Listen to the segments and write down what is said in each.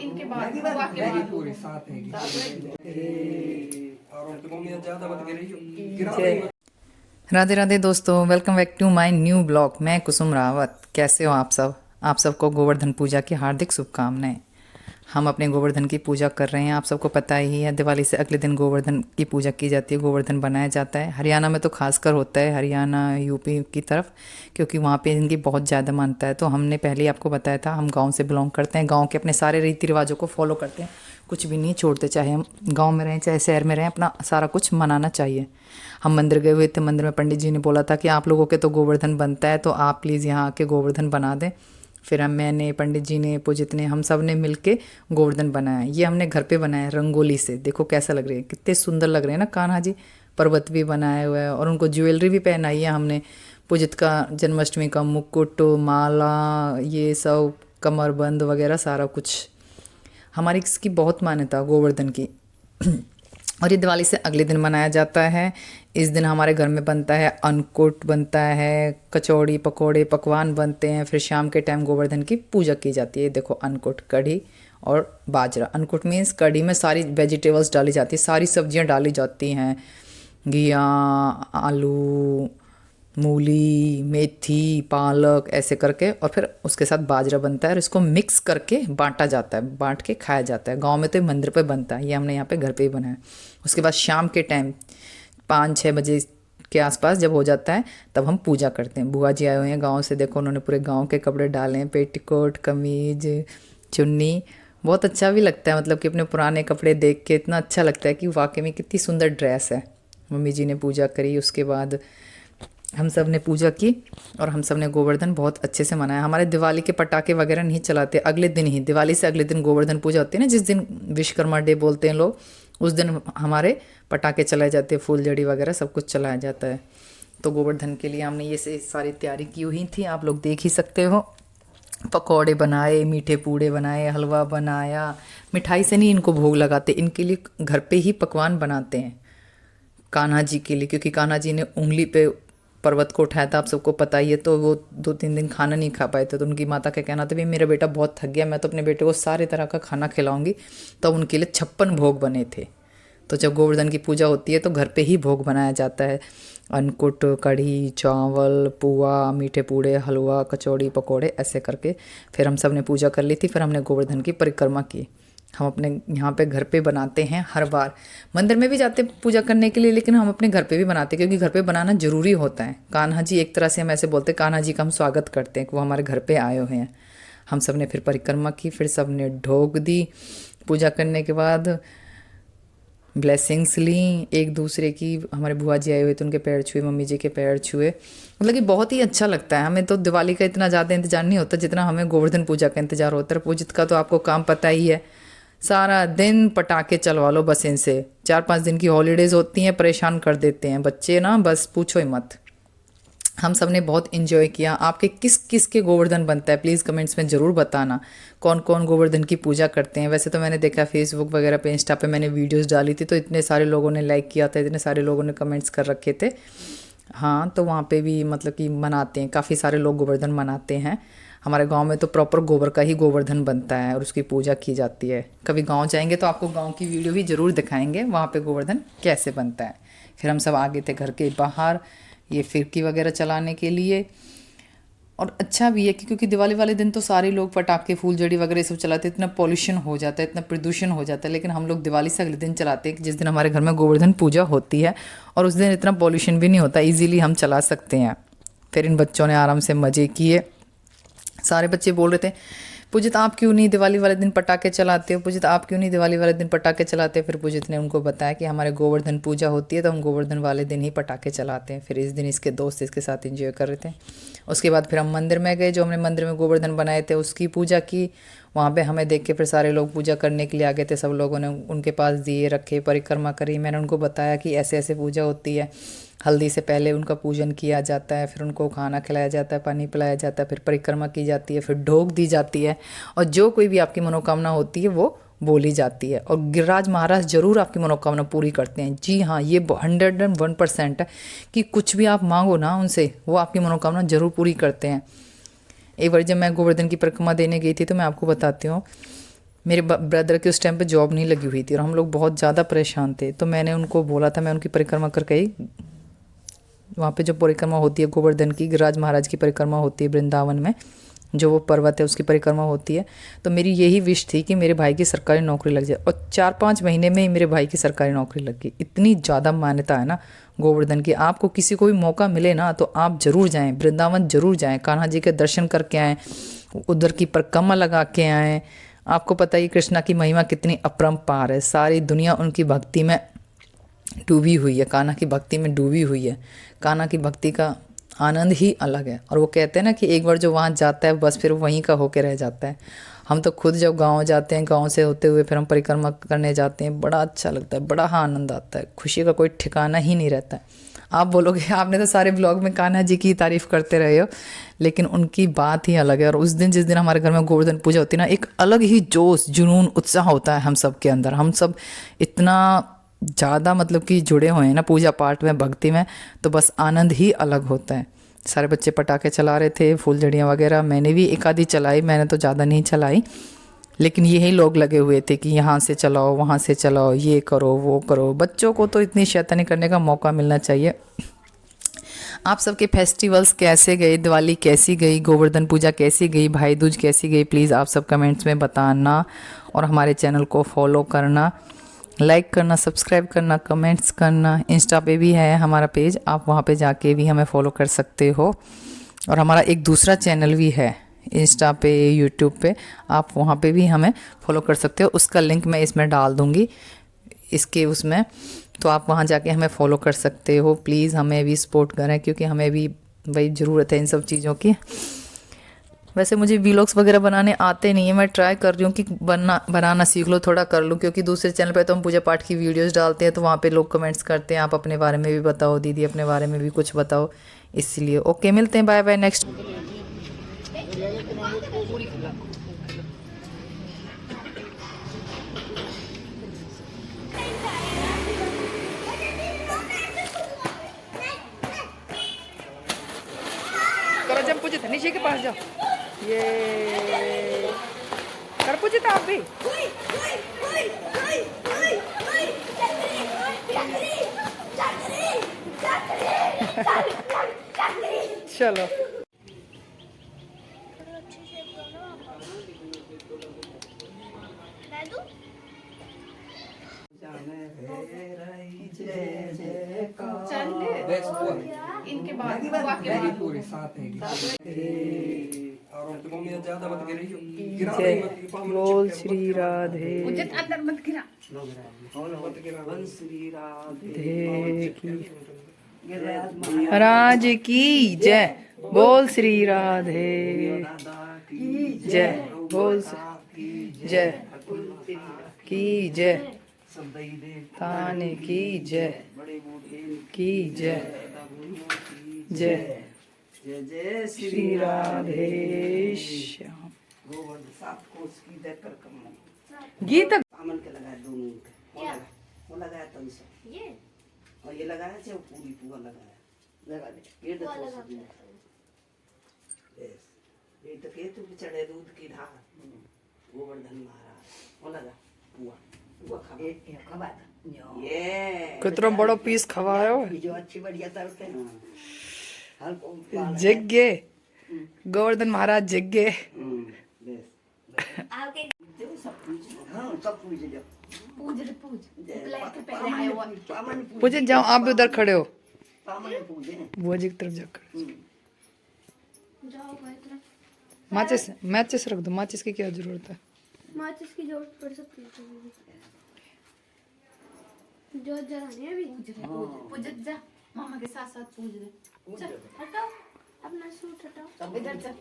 इनके बाद बुआ के बाद पूरी साथ है और उनकी मम्मी ज्यादा मत गिरी राधे राधे दोस्तों, welcome back to my new blog. मैं कुसुम रावत। कैसे हो आप सब? आप सबको गोवर्धन पूजा की हार्दिक शुभकामनाएं। हम अपने गोवर्धन की पूजा कर रहे हैं। आप सबको पता ही है, दिवाली से अगले दिन गोवर्धन की पूजा की जाती है, गोवर्धन बनाया जाता है। हरियाणा में तो खासकर होता है, हरियाणा यूपी की तरफ, क्योंकि वहाँ पे इनकी बहुत ज़्यादा मानता है। तो हमने पहले ही आपको बताया था, हम गाँव से बिलोंग करते हैं, गाँव के अपने सारे रीति रिवाजों को फॉलो करते हैं, कुछ भी नहीं छोड़ते। चाहे हम गाँव में रहें चाहे शहर में रहें, अपना सारा कुछ मनाना चाहिए। हम मंदिर गए हुए थे, मंदिर में पंडित जी ने बोला था कि आप लोगों के तो गोवर्धन बनता है, तो आप प्लीज़ यहाँ आके गोवर्धन बना दें। फिर मैंने, पंडित जी ने, पूजित ने, हम सब ने मिल के गोवर्धन बनाया। ये हमने घर पे बनाया रंगोली से। देखो कैसा लग रहा है, कितने सुंदर लग रहे हैं ना कान्हा जी। पर्वत भी बनाया हुआ है और उनको ज्वेलरी भी पहनाई है हमने। पूजित का जन्माष्टमी का मुकुट, माला, ये सब कमरबंद वगैरह सारा कुछ। हमारी इसकी बहुत मान्यता गोवर्धन की। और ये दिवाली से अगले दिन मनाया जाता है। इस दिन हमारे घर में बनता है अन्नकूट, बनता है कचौड़ी, पकोड़े, पकवान बनते हैं। फिर शाम के टाइम गोवर्धन की पूजा की जाती है। देखो अन्नकूट, कढ़ी और बाजरा। अन्नकूट मीन्स कढ़ी में सारी वेजिटेबल्स डाली जाती है, सारी सब्जियां डाली जाती हैं, घिया, आलू, मूली, मेथी, पालक, ऐसे करके। और फिर उसके साथ बाजरा बनता है और इसको मिक्स करके बांटा जाता है, बांट के खाया जाता है। गांव में तो मंदिर पे बनता है, ये हमने यहाँ पे घर पे ही बनाया। उसके बाद शाम के टाइम 5-6 बजे के आसपास जब हो जाता है, तब हम पूजा करते हैं। बुआ जी आए हुए हैं गाँव से, देखो उन्होंने पूरे गाँव के कपड़े डाले हैं, पेटीकोट, कमीज, चुन्नी। बहुत अच्छा भी लगता है, मतलब कि अपने पुराने कपड़े देख के इतना अच्छा लगता है कि वाकई में कितनी सुंदर ड्रेस है। मम्मी जी ने पूजा करी, उसके बाद हम सब ने पूजा की और हम सब ने गोवर्धन बहुत अच्छे से मनाया। हमारे दिवाली के पटाखे वगैरह नहीं चलाते, अगले दिन ही, दिवाली से अगले दिन गोवर्धन पूजा होती है ना, जिस दिन विश्वकर्मा डे बोलते हैं लोग, उस दिन हमारे पटाखे चलाए जाते हैं, फूलझड़ी वगैरह सब कुछ चलाया जाता है। तो गोवर्धन के लिए हमने ये से सारी तैयारी की हुई थी, आप लोग देख ही सकते हो। पकौड़े बनाए, मीठे पूड़े बनाए, हलवा बनाया। मिठाई से नहीं इनको भोग लगाते, इनके लिए घर पे ही पकवान बनाते हैं कान्हा जी के लिए, क्योंकि कान्हा जी ने उंगली पे पर्वत को उठाया था, आप सबको पता ही है। तो वो 2-3 दिन खाना नहीं खा पाए थे, तो उनकी माता का कहना था भी मेरा बेटा बहुत थक गया, मैं तो अपने बेटे को सारे तरह का खाना खिलाऊंगी। तो उनके लिए 56 भोग बने थे। तो जब गोवर्धन की पूजा होती है तो घर पे ही भोग बनाया जाता है। अन्नकूट, कढ़ी, चावल, पुआ, मीठे पूड़े, हलवा, कचौड़ी, पकोड़े, ऐसे करके। फिर हम सब ने पूजा कर ली थी, फिर हमने गोवर्धन की परिक्रमा की। हम अपने यहाँ पे घर पे बनाते हैं हर बार। मंदिर में भी जाते पूजा करने के लिए, लेकिन हम अपने घर पे भी बनाते हैं, क्योंकि घर पे बनाना ज़रूरी होता है। कान्हा जी, एक तरह से हम ऐसे बोलते हैं, कान्हा जी का हम स्वागत करते हैं कि वो हमारे घर पे आए हुए हैं। हम सब ने फिर परिक्रमा की, फिर सब ने ढोक दी। पूजा करने के बाद ब्लेसिंग्स ली एक दूसरे की। हमारे बुआ जी आए हुए थे, उनके पैर छुए, मम्मी जी के पैर छुए। मतलब कि बहुत ही अच्छा लगता है। हमें तो दिवाली का इतना ज़्यादा इंतजार नहीं होता जितना हमें गोवर्धन पूजा का इंतजार होता है। पूजित का तो आपको काम पता ही है, सारा दिन पटाखे चलवा लो बस इनसे। 4-5 दिन की हॉलीडेज़ होती हैं, परेशान कर देते हैं बच्चे ना, बस पूछो ही मत। हम सब ने बहुत इन्जॉय किया। आपके किस किस के गोवर्धन बनता है प्लीज़ कमेंट्स में ज़रूर बताना, कौन कौन गोवर्धन की पूजा करते हैं। वैसे तो मैंने देखा फेसबुक वगैरह पे, इंस्टा पे मैंने वीडियोस डाली थी, तो इतने सारे लोगों ने लाइक किया था, इतने सारे लोगों ने कमेंट्स कर रखे थे। हाँ, तो वहाँ पे भी मतलब कि मनाते हैं, काफ़ी सारे लोग गोवर्धन मनाते हैं। हमारे गांव में तो प्रॉपर गोबर का ही गोवर्धन बनता है और उसकी पूजा की जाती है। कभी गांव जाएंगे तो आपको गांव की वीडियो भी ज़रूर दिखाएंगे, वहाँ पे गोवर्धन कैसे बनता है। फिर हम सब आ गए थे घर के बाहर ये फिरकी वगैरह चलाने के लिए। और अच्छा भी है कि क्योंकि दिवाली वाले दिन तो सारे लोग पटाखे, फूलझड़ी वगैरह सब चलाते हैं, इतना पॉल्यूशन हो जाता है, इतना प्रदूषण हो जाता है। लेकिन हम लोग दिवाली से अगले दिन चलाते हैं, जिस दिन हमारे घर में गोवर्धन पूजा होती है, और उस दिन इतना पॉल्यूशन भी नहीं होता, ईजिली हम चला सकते हैं। फिर इन बच्चों ने आराम से मज़े किए। सारे बच्चे बोल रहे थे, पूजित आप क्यों नहीं दिवाली वाले दिन पटाखे चलाते हो, पूजित आप क्यों नहीं दिवाली वाले दिन पटाखे चलाते हो। फिर पूजित ने उनको बताया कि हमारे गोवर्धन पूजा होती है, तो हम गोवर्धन वाले दिन ही पटाखे चलाते हैं। फिर इस दिन इसके दोस्त इसके साथ एंजॉय कर रहे थे। उसके बाद फिर हम मंदिर में गए, जो हमने मंदिर में गोवर्धन बनाए थे उसकी पूजा की। वहाँ पे हमें देख के फिर सारे लोग पूजा करने के लिए आ गए थे। सब लोगों ने उनके पास दिए रखे, परिक्रमा करी। मैंने उनको बताया कि ऐसे ऐसे पूजा होती है, हल्दी से पहले उनका पूजन किया जाता है, फिर उनको खाना खिलाया जाता है, पानी पिलाया जाता है, फिर परिक्रमा की जाती है, फिर ढोक दी जाती है, और जो कोई भी आपकी मनोकामना होती है वो बोली जाती है। और गिरिराज महाराज जरूर आपकी मनोकामना पूरी करते हैं। जी हाँ, ये 101% है कि कुछ भी आप मांगो ना उनसे, वो आपकी मनोकामना जरूर पूरी करते हैं। एक बार जब मैं गोवर्धन की परिक्रमा देने गई थी, तो मैं आपको बताती हूँ, मेरे ब्रदर की उस टाइम पे जॉब नहीं लगी हुई थी और हम लोग बहुत ज़्यादा परेशान थे। तो मैंने उनको बोला था, मैं उनकी परिक्रमा करके आई। वहाँ पे जो परिक्रमा होती है गोवर्धन की, गिरिराज महाराज की परिक्रमा होती है वृंदावन में, जो वो पर्वत है उसकी परिक्रमा होती है। तो मेरी यही विश थी कि मेरे भाई की सरकारी नौकरी लग जाए, और 4-5 महीने में ही मेरे भाई की सरकारी नौकरी लग गई। इतनी ज़्यादा मान्यता है ना गोवर्धन की। आपको किसी को भी मौका मिले ना तो आप ज़रूर जाएँ, वृंदावन ज़रूर जाएँ, कान्हा जी के दर्शन करके आएँ, उधर की परिक्रमा लगा के आएँ। आपको पता ही कृष्णा की महिमा कितनी अपरंपार है, सारी दुनिया उनकी भक्ति में डूबी हुई है, कान्हा की भक्ति में डूबी हुई है। कान्हा की भक्ति का आनंद ही अलग है। और वो कहते हैं ना कि एक बार जो वहाँ जाता है बस फिर वहीं का होके रह जाता है। हम तो खुद जब गांव जाते हैं, गांव से होते हुए फिर हम परिक्रमा करने जाते हैं, बड़ा अच्छा लगता है, बड़ा आनंद आता है, खुशी का कोई ठिकाना ही नहीं रहता है। आप बोलोगे आपने तो सारे ब्लॉग में कान्हा जी की तारीफ़ करते रहे हो, लेकिन उनकी बात ही अलग है। और उस दिन जिस दिन हमारे घर में गोवर्धन पूजा होती है ना, एक अलग ही जोश, जुनून, उत्साह होता है हम सब के अंदर। हम सब इतना ज़्यादा मतलब कि जुड़े हुए हैं ना पूजा पाठ में, भक्ति में, तो बस आनंद ही अलग होता है। सारे बच्चे पटाखे चला रहे थे, फूलझड़ियाँ वगैरह, मैंने भी एक आधी चलाई, मैंने तो ज़्यादा नहीं चलाई, लेकिन यही लोग लगे हुए थे कि यहाँ से चलाओ, वहाँ से चलाओ, ये करो, वो करो। बच्चों को तो इतनी शैतानी करने का मौका मिलना चाहिए। आप सबके फेस्टिवल्स कैसे गए, दिवाली कैसी गई, गोवर्धन पूजा कैसी गई, भाई दूज कैसी गई, प्लीज़ आप सब कमेंट्स में बताना। और हमारे चैनल को फॉलो करना, लाइक करना, सब्सक्राइब करना, कमेंट्स करना। इंस्टा पे भी है हमारा पेज, आप वहाँ पे जाके भी हमें फॉलो कर सकते हो। और हमारा एक दूसरा चैनल भी है इंस्टा पे, यूट्यूब पे, आप वहाँ पे भी हमें फॉलो कर सकते हो। उसका लिंक मैं इसमें डाल दूँगी, इसके उसमें, तो आप वहाँ जाके हमें फॉलो कर सकते हो। प्लीज़ हमें भी सपोर्ट करें, क्योंकि हमें भी भाई ज़रूरत है इन सब चीज़ों की। वैसे मुझे वीलॉग्स वगैरह बनाने आते नहीं है, मैं ट्राई कर रही हूँ कि बनाना सीख लो, थोड़ा कर लूँ, क्योंकि दूसरे चैनल पे तो हम पूजा पाठ की वीडियोस डालते हैं, तो वहाँ पे लोग कमेंट्स करते हैं आप अपने बारे में भी बताओ, दीदी अपने बारे में भी कुछ बताओ, इसलिए। ओके, मिलते हैं, बाय बाय, नेक्स्ट। करो जब पूछे थे निशी के पास जाओ, ये कर पूछे था आप भी। चलो इनके बाद मेरी पूरी साथ है और मम्मी ज्यादा मत गिरा बोल श्री राधे अंदर मत गिरा। श्री राधे की राज की जय, बोल श्री राधे जय, बोल जय की जय, ताने की जय की जय, जय जय जय श्री राधे श्याम। गोवर्धन 7 कोस की देकर कम गीत सामन के लगाया दोनों वो लगाया तन से ये और ये लगाया चाहे पूरी पूरा लगाया लगा दे ये देखो यस ये तो केतु पे चढ़े दूध की धार गोवर्धन महाराज वो लगा पूरा खा ये खबा ये कितना बड़ा पीस खवायो जो अच्छी बढ़िया तरते हैं जग्गे गोवर्धन महाराज जग्गे। आगे सब पूछ जो पूज उपलय के पहले आया हुआ पूछे जाओ, आप भी उधर खड़े हो, पामन पूजे बुआ जी की तरफ जाकर। जाओ भाई तरफ माचिस मैचिस रख दो, माचिस की क्या जरूरत है। माचिस की जरूरत पड़ सकती है जो जलाने अभी पूजत जा, मामा के साथ साथ पूज दे। चल हटाओ अपना सूट हटाओ, इधर चल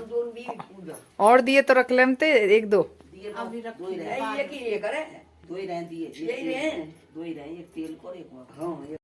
दोन भी पूजा और दिए तो रख लेते एक दो। अभी रख दो ही रहे ये की ये करे दो ही रहे दिए दो ही रहे एक तेल को एक हां